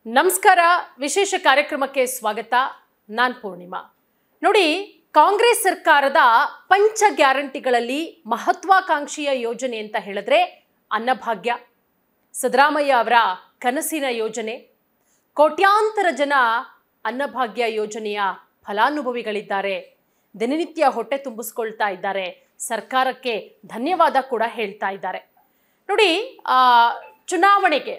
ನಮಸ್ಕಾರ. ವಿಶೇಷ ಕಾರ್ಯಕ್ರಮಕ್ಕೆ ಸ್ವಾಗತ. ನಾನು ಪೂರ್ಣಿಮಾ. ನೋಡಿ, ಕಾಂಗ್ರೆಸ್ ಸರ್ಕಾರದ ಪಂಚ ಗ್ಯಾರಂಟಿಗಳಲ್ಲಿ ಮಹತ್ವಾಕಾಂಕ್ಷಿಯ ಯೋಜನೆ ಅಂತ ಹೇಳಿದ್ರೆ ಅನ್ನಭಾಗ್ಯ. ಸಿದ್ದರಾಮಯ್ಯ ಅವರ ಕನಸಿನ ಯೋಜನೆ. ಕೋಟ್ಯಾಂತರ ಜನ ಅನ್ನಭಾಗ್ಯ ಯೋಜನೆಯ ಫಲಾನುಭವಿಗಳಿದ್ದಾರೆ. ದಿನನಿತ್ಯ ಹೊಟ್ಟೆ ತುಂಬಿಸ್ಕೊಳ್ತಾ ಇದ್ದಾರೆ. ಸರ್ಕಾರಕ್ಕೆ ಧನ್ಯವಾದ ಕೂಡ ಹೇಳ್ತಾ ಇದ್ದಾರೆ. ನೋಡಿ, ಚುನಾವಣೆಗೆ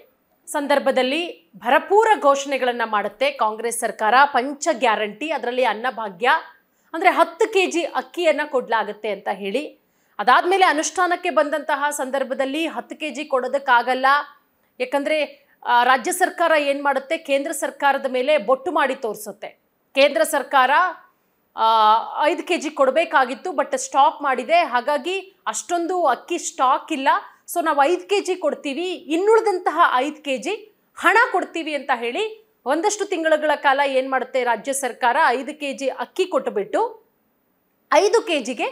ಸಂದರ್ಭದಲ್ಲಿ ಭರಪೂರ ಘೋಷಣೆಗಳನ್ನು ಮಾಡುತ್ತೆ ಕಾಂಗ್ರೆಸ್ ಸರ್ಕಾರ. ಪಂಚ ಗ್ಯಾರಂಟಿ, ಅದರಲ್ಲಿ ಅನ್ನಭಾಗ್ಯ ಅಂದರೆ 10 kg ಅಕ್ಕಿಯನ್ನು ಕೊಡಲಾಗುತ್ತೆ ಅಂತ ಹೇಳಿ, ಅದಾದಮೇಲೆ ಅನುಷ್ಠಾನಕ್ಕೆ ಬಂದಂತಹ ಸಂದರ್ಭದಲ್ಲಿ 10 kg ಕೊಡೋದಕ್ಕಾಗಲ್ಲ. ಯಾಕಂದರೆ ರಾಜ್ಯ ಸರ್ಕಾರ ಏನು ಮಾಡುತ್ತೆ, ಕೇಂದ್ರ ಸರ್ಕಾರದ ಮೇಲೆ ಬೊಟ್ಟು ಮಾಡಿ ತೋರಿಸುತ್ತೆ. ಕೇಂದ್ರ ಸರ್ಕಾರ 5 kg ಕೊಡಬೇಕಾಗಿತ್ತು, ಬಟ್ ಸ್ಟಾಪ್ ಮಾಡಿದೆ. ಹಾಗಾಗಿ ಅಷ್ಟೊಂದು ಅಕ್ಕಿ ಸ್ಟಾಕ್ ಇಲ್ಲ. ಸೊ ನಾವು 5 kg ಕೊಡ್ತೀವಿ, ಇನ್ನುಳಿದಂತಹ 5 kg ಹಣ ಕೊಡ್ತೀವಿ ಅಂತ ಹೇಳಿ ಒಂದಷ್ಟು ತಿಂಗಳುಗಳ ಕಾಲ ಏನು ಮಾಡುತ್ತೆ ರಾಜ್ಯ ಸರ್ಕಾರ, 5 kg ಅಕ್ಕಿ ಕೊಟ್ಟುಬಿಟ್ಟು 5 kgಗೆ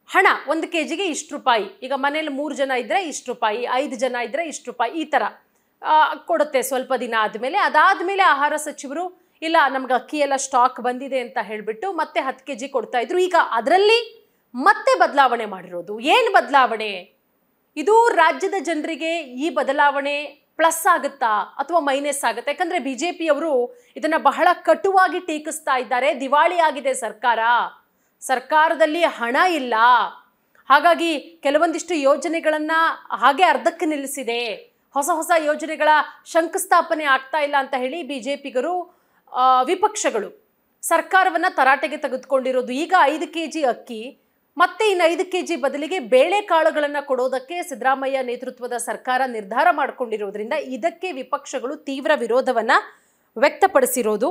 ಹಣ, 1 kgಗೆ ಇಷ್ಟು ರೂಪಾಯಿ. ಈಗ ಮನೇಲಿ 3 ಜನ ಇದ್ದರೆ ಇಷ್ಟು ರೂಪಾಯಿ, 5 ಜನ ಇದ್ದರೆ ಇಷ್ಟು ರೂಪಾಯಿ, ಈ ಥರ ಕೊಡುತ್ತೆ ಸ್ವಲ್ಪ ದಿನ ಆದಮೇಲೆ. ಅದಾದಮೇಲೆ ಆಹಾರ ಸಚಿವರು ಇಲ್ಲ, ನಮ್ಗೆ ಅಕ್ಕಿ ಎಲ್ಲ ಸ್ಟಾಕ್ ಬಂದಿದೆ ಅಂತ ಹೇಳಿಬಿಟ್ಟು ಮತ್ತೆ 10 kg ಕೊಡ್ತಾ ಇದ್ರು. ಈಗ ಅದರಲ್ಲಿ ಮತ್ತೆ ಬದಲಾವಣೆ ಮಾಡಿರೋದು. ಏನು ಬದಲಾವಣೆ? ಇದು ರಾಜ್ಯದ ಜನರಿಗೆ ಈ ಬದಲಾವಣೆ ಪ್ಲಸ್ ಆಗುತ್ತಾ ಅಥವಾ ಮೈನಸ್ ಆಗುತ್ತೆ? ಯಾಕಂದರೆ BJPಯವರು ಇದನ್ನು ಬಹಳ ಕಟುವಾಗಿ ಟೀಕಿಸ್ತಾ ಇದ್ದಾರೆ. ದಿವಾಳಿ ಆಗಿದೆ ಸರ್ಕಾರ, ಸರ್ಕಾರದಲ್ಲಿ ಹಣ ಇಲ್ಲ, ಹಾಗಾಗಿ ಕೆಲವೊಂದಿಷ್ಟು ಯೋಜನೆಗಳನ್ನು ಹಾಗೆ ಅರ್ಧಕ್ಕೆ ನಿಲ್ಲಿಸಿದೆ, ಹೊಸ ಯೋಜನೆಗಳ ಶಂಕುಸ್ಥಾಪನೆ ಆಗ್ತಾ ಇಲ್ಲ ಅಂತ ಹೇಳಿ BJPಗರು, ವಿಪಕ್ಷಗಳು ಸರ್ಕಾರವನ್ನು ತರಾಟೆಗೆ ತೆಗೆದುಕೊಂಡಿರೋದು. ಈಗ 5 kg ಅಕ್ಕಿ ಮತ್ತೆ ಇನ್ನು 5 kg ಬದಲಿಗೆ ಬೇಳೆಕಾಳುಗಳನ್ನು ಕೊಡೋದಕ್ಕೆ ಸಿದ್ದರಾಮಯ್ಯ ನೇತೃತ್ವದ ಸರ್ಕಾರ ನಿರ್ಧಾರ ಮಾಡಿಕೊಂಡಿರೋದ್ರಿಂದ ಇದಕ್ಕೆ ವಿಪಕ್ಷಗಳು ತೀವ್ರ ವಿರೋಧವನ್ನು ವ್ಯಕ್ತಪಡಿಸಿರೋದು.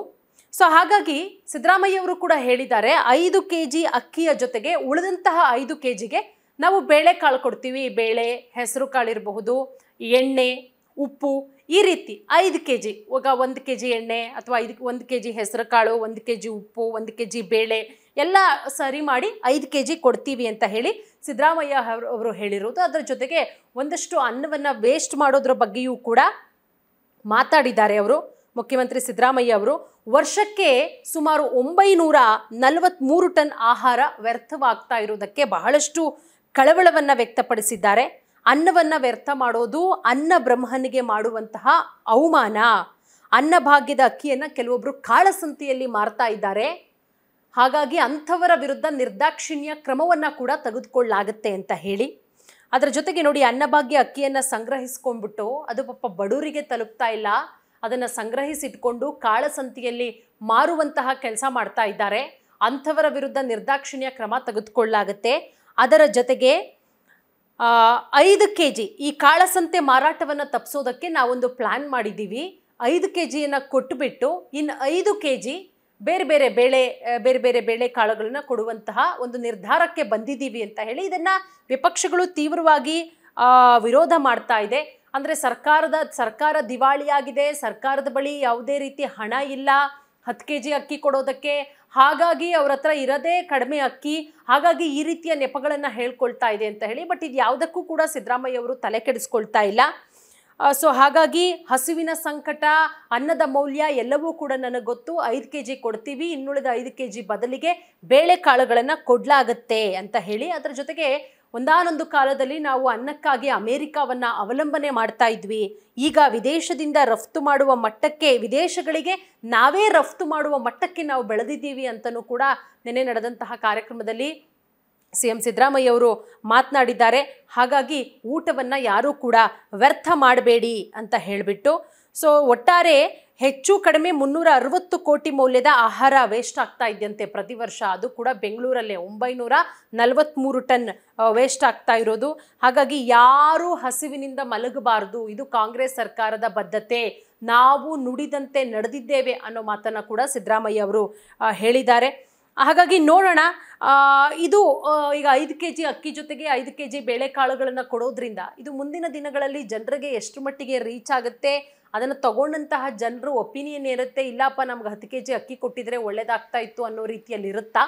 ಸೊ ಹಾಗಾಗಿ ಸಿದ್ದರಾಮಯ್ಯವರು ಕೂಡ ಹೇಳಿದ್ದಾರೆ, 5 kg ಅಕ್ಕಿಯ ಜೊತೆಗೆ ಉಳಿದಂತಹ 5 kgಗೆ ನಾವು ಬೇಳೆಕಾಳು ಕೊಡ್ತೀವಿ. ಬೇಳೆ, ಹೆಸರು ಕಾಳಿರಬಹುದು, ಎಣ್ಣೆ, ಉಪ್ಪು, ಈ ರೀತಿ 5 kg. ಇವಾಗ 1 kg ಎಣ್ಣೆ ಅಥವಾ 1 kg ಹೆಸರು ಕಾಳು, 1 kg ಉಪ್ಪು, 1 kg ಬೇಳೆ ಎಲ್ಲ ಸರಿ ಮಾಡಿ 5 kg ಕೊಡ್ತೀವಿ ಅಂತ ಹೇಳಿ ಸಿದ್ದರಾಮಯ್ಯ ಅವರು ಹೇಳಿರೋದು. ಅದರ ಜೊತೆಗೆ ಒಂದಷ್ಟು ಅನ್ನವನ್ನು ವೇಸ್ಟ್ ಮಾಡೋದ್ರ ಬಗ್ಗೆಯೂ ಕೂಡ ಮಾತಾಡಿದ್ದಾರೆ ಅವರು. ಮುಖ್ಯಮಂತ್ರಿ ಸಿದ್ದರಾಮಯ್ಯ ಅವರು ವರ್ಷಕ್ಕೆ ಸುಮಾರು 943 ಟನ್ ಆಹಾರ ವ್ಯರ್ಥವಾಗ್ತಾ ಇರೋದಕ್ಕೆ ಬಹಳಷ್ಟು ಕಳವಳವನ್ನು ವ್ಯಕ್ತಪಡಿಸಿದ್ದಾರೆ. ಅನ್ನವನ್ನು ವ್ಯರ್ಥ ಮಾಡೋದು ಅನ್ನ ಬ್ರಹ್ಮನಿಗೆ ಮಾಡುವಂತಹ ಅವಮಾನ. ಅನ್ನಭಾಗ್ಯದ ಅಕ್ಕಿಯನ್ನು ಕೆಲವೊಬ್ಬರು ಕಾಳಸಂತೆಯಲ್ಲಿ ಮಾರ್ತಾ ಇದ್ದಾರೆ. ಹಾಗಾಗಿ ಅಂಥವರ ವಿರುದ್ಧ ನಿರ್ದಾಕ್ಷಿಣ್ಯ ಕ್ರಮವನ್ನು ಕೂಡ ತೆಗೆದುಕೊಳ್ಳಲಾಗುತ್ತೆ ಅಂತ ಹೇಳಿ, ಅದರ ಜೊತೆಗೆ ನೋಡಿ, ಅನ್ನಭಾಗ್ಯ ಅಕ್ಕಿಯನ್ನು ಸಂಗ್ರಹಿಸ್ಕೊಂಡ್ಬಿಟ್ಟು ಅದು ಪಾಪ ಬಡವರಿಗೆ ತಲುಪ್ತಾ ಇಲ್ಲ, ಅದನ್ನು ಸಂಗ್ರಹಿಸಿಟ್ಕೊಂಡು ಕಾಳಸಂತೆಯಲ್ಲಿ ಮಾರುವಂತಹ ಕೆಲಸ ಮಾಡ್ತಾ ಇದ್ದಾರೆ. ಅಂಥವರ ವಿರುದ್ಧ ನಿರ್ದಾಕ್ಷಿಣ್ಯ ಕ್ರಮ ತೆಗೆದುಕೊಳ್ಳಲಾಗುತ್ತೆ. ಅದರ ಜೊತೆಗೆ 5 kg ಈ ಕಾಳಸಂತೆ ಮಾರಾಟವನ್ನು ತಪ್ಪಿಸೋದಕ್ಕೆ ನಾವೊಂದು ಪ್ಲ್ಯಾನ್ ಮಾಡಿದ್ದೀವಿ. 5 kgಯನ್ನು ಕೊಟ್ಟುಬಿಟ್ಟು ಇನ್ನು 5 kg ಬೇರೆ ಬೇರೆ ಬೇಳೆ ಕಾಳುಗಳನ್ನ ಕೊಡುವಂತಹ ಒಂದು ನಿರ್ಧಾರಕ್ಕೆ ಬಂದಿದ್ದೀವಿ ಅಂತ ಹೇಳಿ ಇದನ್ನು ವಿಪಕ್ಷಗಳು ತೀವ್ರವಾಗಿ ವಿರೋಧ ಮಾಡ್ತಾ ಇದೆ. ಅಂದರೆ ಸರ್ಕಾರ ದಿವಾಳಿಯಾಗಿದೆ, ಸರ್ಕಾರದ ಬಳಿ ಯಾವುದೇ ರೀತಿ ಹಣ ಇಲ್ಲ 10 kg ಅಕ್ಕಿ ಕೊಡೋದಕ್ಕೆ. ಹಾಗಾಗಿ ಅವ್ರ ಹತ್ರ ಇರೋದೇ ಕಡಿಮೆ ಅಕ್ಕಿ, ಹಾಗಾಗಿ ಈ ರೀತಿಯ ನೆಪಗಳನ್ನು ಹೇಳ್ಕೊಳ್ತಾ ಇದೆ ಅಂತ ಹೇಳಿ. ಬಟ್ ಇದು ಯಾವುದಕ್ಕೂ ಕೂಡ ಸಿದ್ದರಾಮಯ್ಯ ಅವರು ತಲೆ ಕೆಡಿಸ್ಕೊಳ್ತಾ ಇಲ್ಲ. ಸೊ ಹಾಗಾಗಿ ಹಸುವಿನ ಸಂಕಟ, ಅನ್ನದ ಮೌಲ್ಯ ಎಲ್ಲವೂ ಕೂಡ ನನಗೆ ಗೊತ್ತು. 5 kg ಕೊಡ್ತೀವಿ, ಇನ್ನುಳಿದ 5 kg ಬದಲಿಗೆ ಬೇಳೆಕಾಳುಗಳನ್ನು ಕೊಡಲಾಗುತ್ತೆ ಅಂತ ಹೇಳಿ. ಅದರ ಜೊತೆಗೆ ಒಂದಾನೊಂದು ಕಾಲದಲ್ಲಿ ನಾವು ಅನ್ನಕ್ಕಾಗಿ ಅಮೇರಿಕಾವನ್ನು ಅವಲಂಬನೆ ಮಾಡ್ತಾ ಇದ್ವಿ. ಈಗ ವಿದೇಶದಿಂದ ರಫ್ತು ಮಾಡುವ ಮಟ್ಟಕ್ಕೆ, ವಿದೇಶಗಳಿಗೆ ನಾವೇ ರಫ್ತು ಮಾಡುವ ಮಟ್ಟಕ್ಕೆ ನಾವು ಬೆಳೆದಿದ್ದೀವಿ ಅಂತಲೂ ಕೂಡ ನೆನ್ನೆ ನಡೆದಂತಹ ಕಾರ್ಯಕ್ರಮದಲ್ಲಿ CM ಸಿದ್ದರಾಮಯ್ಯ ಅವರು ಮಾತನಾಡಿದ್ದಾರೆ. ಹಾಗಾಗಿ ಊಟವನ್ನು ಯಾರೂ ಕೂಡ ವ್ಯರ್ಥ ಮಾಡಬೇಡಿ ಅಂತ ಹೇಳಿಬಿಟ್ಟು, ಸೊ ಒಟ್ಟಾರೆ ಹೆಚ್ಚು ಕಡಿಮೆ 360 ಕೋಟಿ ಮೌಲ್ಯದ ಆಹಾರ ವೇಸ್ಟ್ ಆಗ್ತಾ ಇದೆಯಂತೆ ಪ್ರತಿ ವರ್ಷ. ಅದು ಕೂಡ ಬೆಂಗಳೂರಲ್ಲೇ 943 ಟನ್ ವೇಸ್ಟ್ ಆಗ್ತಾ ಇರೋದು. ಹಾಗಾಗಿ ಯಾರೂ ಹಸಿವಿನಿಂದ ಮಲಗಬಾರದು, ಇದು ಕಾಂಗ್ರೆಸ್ ಸರ್ಕಾರದ ಬದ್ಧತೆ, ನಾವು ನುಡಿದಂತೆ ನಡೆದಿದ್ದೇವೆ ಅನ್ನೋ ಮಾತನ್ನು ಕೂಡ ಸಿದ್ದರಾಮಯ್ಯ ಅವರು ಹೇಳಿದ್ದಾರೆ. ಹಾಗಾಗಿ ನೋಡೋಣ, ಇದು ಈಗ 5 kg ಅಕ್ಕಿ ಜೊತೆಗೆ 5 kg ಬೇಳೆಕಾಳುಗಳನ್ನು ಕೊಡೋದ್ರಿಂದ ಇದು ಮುಂದಿನ ದಿನಗಳಲ್ಲಿ ಜನರಿಗೆ ಎಷ್ಟು ಮಟ್ಟಿಗೆ ರೀಚ್ ಆಗುತ್ತೆ, ಅದನ್ನು ತಗೊಂಡಂತಹ ಜನರು ಒಪಿನಿಯನ್ ಇರುತ್ತೆ, ಇಲ್ಲಪ್ಪ ನಮ್ಗೆ 10 kg ಅಕ್ಕಿ ಕೊಟ್ಟಿದ್ರೆ ಒಳ್ಳೇದಾಗ್ತಾ ಇತ್ತು ಅನ್ನೋ ರೀತಿಯಲ್ಲಿ ಇರುತ್ತಾ,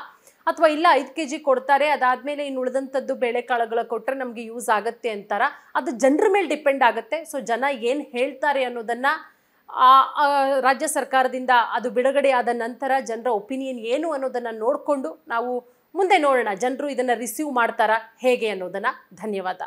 ಅಥವಾ ಇಲ್ಲ 5 kg ಕೊಡ್ತಾರೆ, ಅದಾದಮೇಲೆ ಇನ್ನು ಉಳಿದಂಥದ್ದು ಬೇಳೆಕಾಳುಗಳ ಕೊಟ್ಟರೆ ನಮಗೆ ಯೂಸ್ ಆಗುತ್ತೆ ಅಂತಾರ, ಅದು ಜನರ ಮೇಲೆ ಡಿಪೆಂಡ್ ಆಗುತ್ತೆ. ಸೊ ಜನ ಏನು ಹೇಳ್ತಾರೆ ಅನ್ನೋದನ್ನು ರಾಜ್ಯ ಸರ್ಕಾರದಿಂದ ಅದು ಬಿಡುಗಡೆ ಆದ ನಂತರ ಜನರ ಒಪಿನಿಯನ್ ಏನು ಅನ್ನೋದನ್ನು ನೋಡಿಕೊಂಡು ನಾವು ಮುಂದೆ ನೋಡೋಣ ಜನರು ಇದನ್ನು ರಿಸೀವ್ ಮಾಡ್ತಾರಾ ಹೇಗೆ ಅನ್ನೋದನ್ನು. ಧನ್ಯವಾದ.